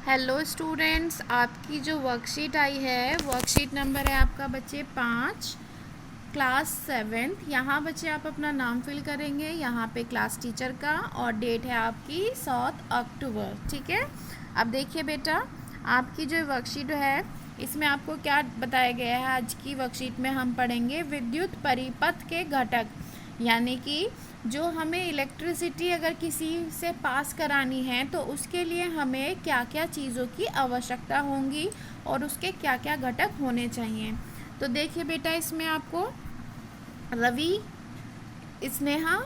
Hello students, आपकी जो worksheet आई है वर्कशीट नंबर है आपका बच्चे 5 क्लास 7। यहाँ बच्चे आप अपना नाम फिल करेंगे, यहाँ पे क्लास टीचर का और डेट है आपकी 7 अक्टूबर। ठीक है। अब देखिए बेटा, आपकी जो वर्कशीट है इसमें आपको क्या बताया गया है। आज की वर्कशीट में हम पढ़ेंगे विद्युत परिपथ के घटक, यानी कि जो हमें इलेक्ट्रिसिटी अगर किसी से पास करानी है तो उसके लिए हमें क्या क्या चीज़ों की आवश्यकता होंगी और उसके क्या क्या घटक होने चाहिए। तो देखिए बेटा, इसमें आपको रवि, स्नेहा,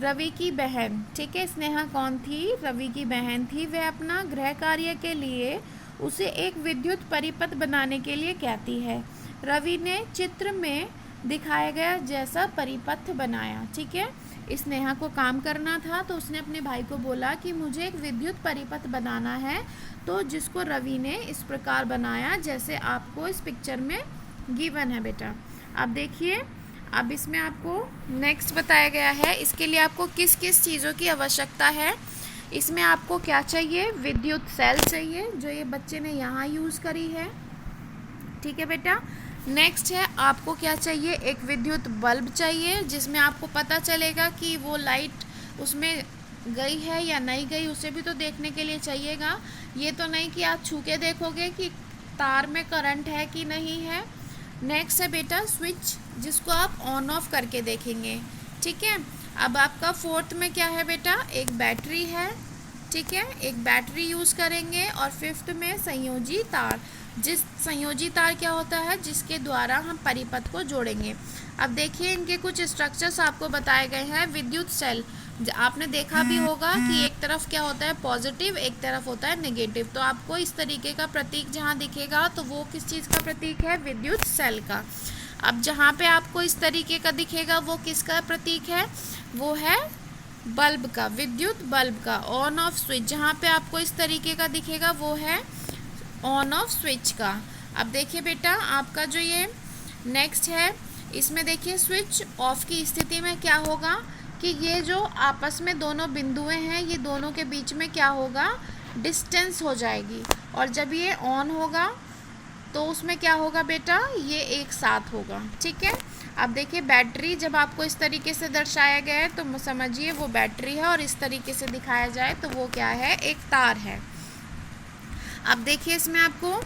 रवि की बहन, ठीक है। स्नेहा कौन थी? रवि की बहन थी। वह अपना गृह कार्य के लिए उसे एक विद्युत परिपथ बनाने के लिए कहती है। रवि ने चित्र में दिखाया गया जैसा परिपथ बनाया। ठीक है। स्नेहा को काम करना था तो उसने अपने भाई को बोला कि मुझे एक विद्युत परिपथ बनाना है, तो जिसको रवि ने इस प्रकार बनाया जैसे आपको इस पिक्चर में गिवन है बेटा। अब देखिए, अब इसमें आपको नेक्स्ट बताया गया है इसके लिए आपको किस किस चीज़ों की आवश्यकता है। इसमें आपको क्या चाहिए? विद्युत सेल चाहिए, जो ये बच्चे ने यहाँ यूज़ करी है। ठीक है बेटा। नेक्स्ट है आपको क्या चाहिए? एक विद्युत बल्ब चाहिए, जिसमें आपको पता चलेगा कि वो लाइट उसमें गई है या नहीं गई, उसे भी तो देखने के लिए चाहिएगा। ये तो नहीं कि आप छू के देखोगे कि तार में करंट है कि नहीं है। नेक्स्ट है बेटा स्विच, जिसको आप ऑन ऑफ करके देखेंगे। ठीक है। अब आपका फोर्थ में क्या है बेटा? एक बैटरी है। ठीक है, एक बैटरी यूज़ करेंगे। और फिफ्थ में संयोजी तार, जिस संयोजी तार क्या होता है? जिसके द्वारा हम परिपथ को जोड़ेंगे। अब देखिए, इनके कुछ स्ट्रक्चर्स आपको बताए गए हैं। विद्युत सेल आपने देखा भी होगा कि एक तरफ क्या होता है पॉजिटिव, एक तरफ होता है नेगेटिव। तो आपको इस तरीके का प्रतीक जहाँ दिखेगा तो वो किस चीज़ का प्रतीक है? विद्युत सेल का। अब जहाँ पे आपको इस तरीके का दिखेगा वो किसका प्रतीक है? वो है बल्ब का, विद्युत बल्ब का। ऑन ऑफ स्विच जहाँ पे आपको इस तरीके का दिखेगा वो है ऑन ऑफ स्विच का। अब देखिए बेटा, आपका जो ये नेक्स्ट है इसमें देखिए स्विच ऑफ की स्थिति में क्या होगा कि ये जो आपस में दोनों बिंदुएं हैं ये दोनों के बीच में क्या होगा? डिस्टेंस हो जाएगी। और जब ये ऑन होगा तो उसमें क्या होगा बेटा? ये एक साथ होगा। ठीक है। अब देखिए बैटरी, जब आपको इस तरीके से दर्शाया गया है तो समझिए वो बैटरी है, और इस तरीके से दिखाया जाए तो वो क्या है? एक तार है। अब देखिए इसमें आपको,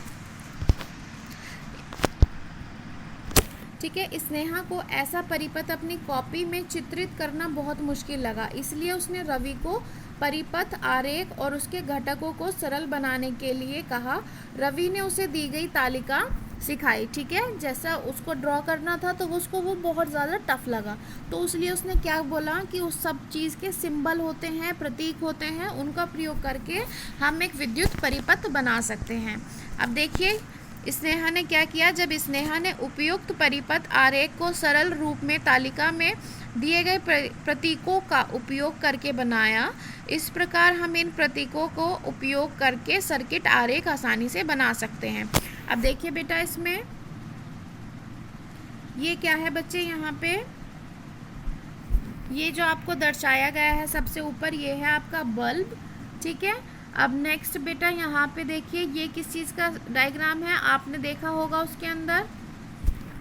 ठीक है, स्नेहा को ऐसा परिपथ अपनी कॉपी में चित्रित करना बहुत मुश्किल लगा, इसलिए उसने रवि को परिपथ आरेख और उसके घटकों को सरल बनाने के लिए कहा। रवि ने उसे दी गई तालिका सिखाई। ठीक है, जैसा उसको ड्रॉ करना था तो उसको वो बहुत ज़्यादा टफ लगा, तो इसलिए उसने क्या बोला कि उस सब चीज़ के सिंबल होते हैं, प्रतीक होते हैं, उनका प्रयोग करके हम एक विद्युत परिपथ बना सकते हैं। अब देखिए स्नेहा ने क्या किया। जब स्नेहा ने उपयुक्त परिपथ आरेख को सरल रूप में तालिका में दिए गए प्रतीकों का उपयोग करके बनाया, इस प्रकार हम इन प्रतीकों को उपयोग करके सर्किट आरेख आसानी से बना सकते हैं। अब देखिए बेटा, इसमें ये क्या है बच्चे? यहाँ पे ये जो आपको दर्शाया गया है सबसे ऊपर, ये है आपका बल्ब। ठीक है। अब नेक्स्ट बेटा, यहाँ पे देखिए ये किस चीज़ का डायग्राम है? आपने देखा होगा उसके अंदर,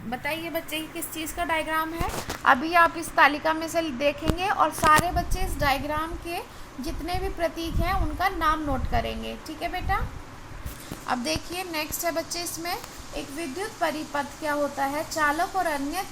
बताइए बच्चे ये किस चीज़ का डायग्राम है? अभी आप इस तालिका में से देखेंगे और सारे बच्चे इस डायग्राम के जितने भी प्रतीक हैं उनका नाम नोट करेंगे। ठीक है बेटा। अब देखिए नेक्स्ट है बच्चे, इसमें एक विद्युत परिपथ क्या होता है? चालक और अन्य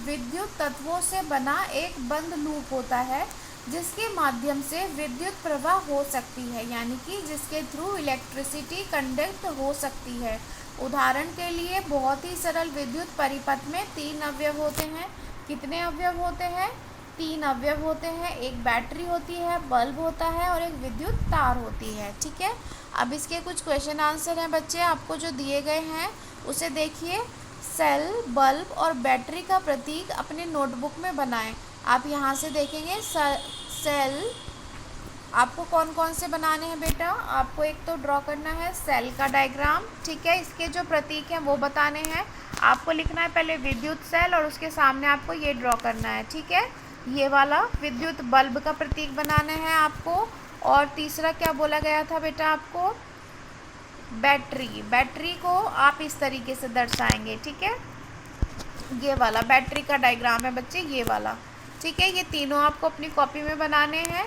विद्युत तत्वों से बना एक बंद लूप होता है, जिसके माध्यम से विद्युत प्रवाह हो सकती है, यानी कि जिसके थ्रू इलेक्ट्रिसिटी कंडक्ट हो सकती है। उदाहरण के लिए बहुत ही सरल विद्युत परिपथ में 3 अवयव होते हैं। कितने अवयव होते हैं? 3 अवयव होते हैं। एक बैटरी होती है, बल्ब होता है और एक विद्युत तार होती है। ठीक है। अब इसके कुछ क्वेश्चन आंसर हैं बच्चे, आपको जो दिए गए हैं उसे देखिए। सेल, बल्ब और बैटरी का प्रतीक अपने नोटबुक में बनाएं। आप यहाँ से देखेंगे सेल आपको कौन कौन से बनाने हैं बेटा? आपको एक तो ड्रॉ करना है सेल का डायग्राम। ठीक है। इसके जो प्रतीक हैं वो बताने हैं। आपको लिखना है पहले विद्युत सेल और उसके सामने आपको ये ड्रॉ करना है। ठीक है। ये वाला विद्युत बल्ब का प्रतीक बनाना है आपको। और तीसरा क्या बोला गया था बेटा आपको? बैटरी, बैटरी को आप इस तरीके से दर्शाएंगे, ठीक है। ये वाला बैटरी का डायग्राम है बच्चे, ये वाला, ठीक है। ये तीनों आपको अपनी कॉपी में बनाने हैं।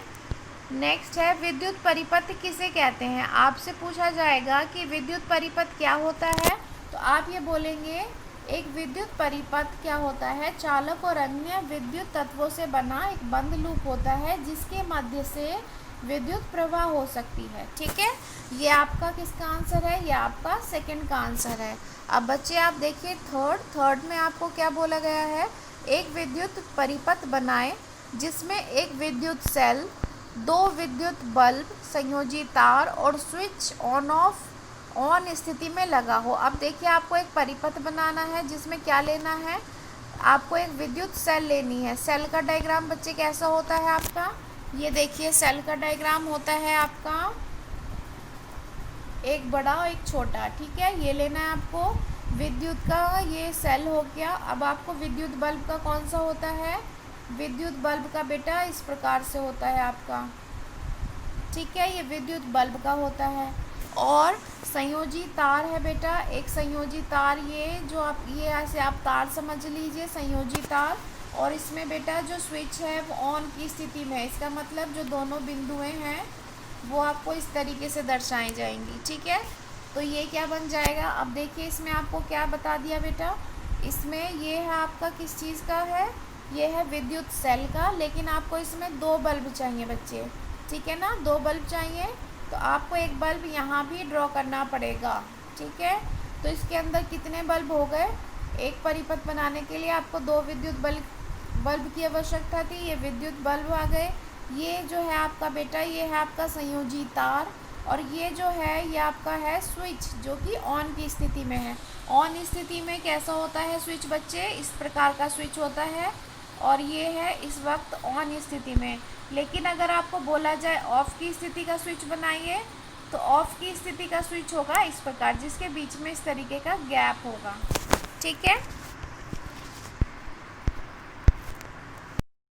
नेक्स्ट है विद्युत परिपथ किसे कहते हैं। आपसे पूछा जाएगा कि विद्युत परिपथ क्या होता है, तो आप ये बोलेंगे एक विद्युत परिपथ क्या होता है, चालक और अन्य विद्युत तत्वों से बना एक बंद लूप होता है जिसके मध्य से विद्युत प्रवाह हो सकती है, ठीक है। ये आपका किसका आंसर है, ये आपका सेकंड का आंसर है। अब बच्चे आप देखिए थर्ड में आपको क्या बोला गया है, एक विद्युत परिपथ बनाएं जिसमें एक विद्युत सेल, दो विद्युत बल्ब, संयोजी तार और स्विच ऑन ऑफ ऑन स्थिति में लगा हो। अब देखिए आपको एक परिपथ बनाना है जिसमें क्या लेना है, आपको एक विद्युत सेल लेनी है। सेल का डायग्राम बच्चे कैसा होता है आपका, ये देखिए सेल का डायग्राम होता है आपका एक बड़ा और एक छोटा, ठीक है। ये लेना है आपको विद्युत का, ये सेल हो गया। अब आपको विद्युत बल्ब का कौन सा होता है, विद्युत बल्ब का बेटा इस प्रकार से होता है आपका, ठीक है। ये विद्युत बल्ब का होता है। और संयोजी तार है बेटा, एक संयोजी तार, ये जो आप ये ऐसे आप तार समझ लीजिए संयोजी तार। और इसमें बेटा जो स्विच है वो ऑन की स्थिति में है, इसका मतलब जो दोनों बिंदुएं हैं वो आपको इस तरीके से दर्शाई जाएंगी, ठीक है। तो ये क्या बन जाएगा, अब देखिए इसमें आपको क्या बता दिया बेटा, इसमें ये है आपका किस चीज़ का है, ये है विद्युत सेल का, लेकिन आपको इसमें दो बल्ब चाहिए बच्चे, ठीक है ना, दो बल्ब चाहिए। तो आपको एक बल्ब यहाँ भी ड्रॉ करना पड़ेगा, ठीक है। तो इसके अंदर कितने बल्ब हो गए, एक परिपथ बनाने के लिए आपको दो विद्युत बल्ब की आवश्यकता थी, ये विद्युत बल्ब आ गए। ये जो है आपका बेटा ये है आपका संयोजी तार, और ये जो है ये आपका है स्विच जो कि ऑन की स्थिति में है। ऑन स्थिति में कैसा होता है स्विच बच्चे, इस प्रकार का स्विच होता है, और ये है इस वक्त ऑन स्थिति में। लेकिन अगर आपको बोला जाए ऑफ की स्थिति का स्विच बनाइए, तो ऑफ की स्थिति का स्विच होगा इस प्रकार, जिसके बीच में इस तरीके का गैप होगा, ठीक है।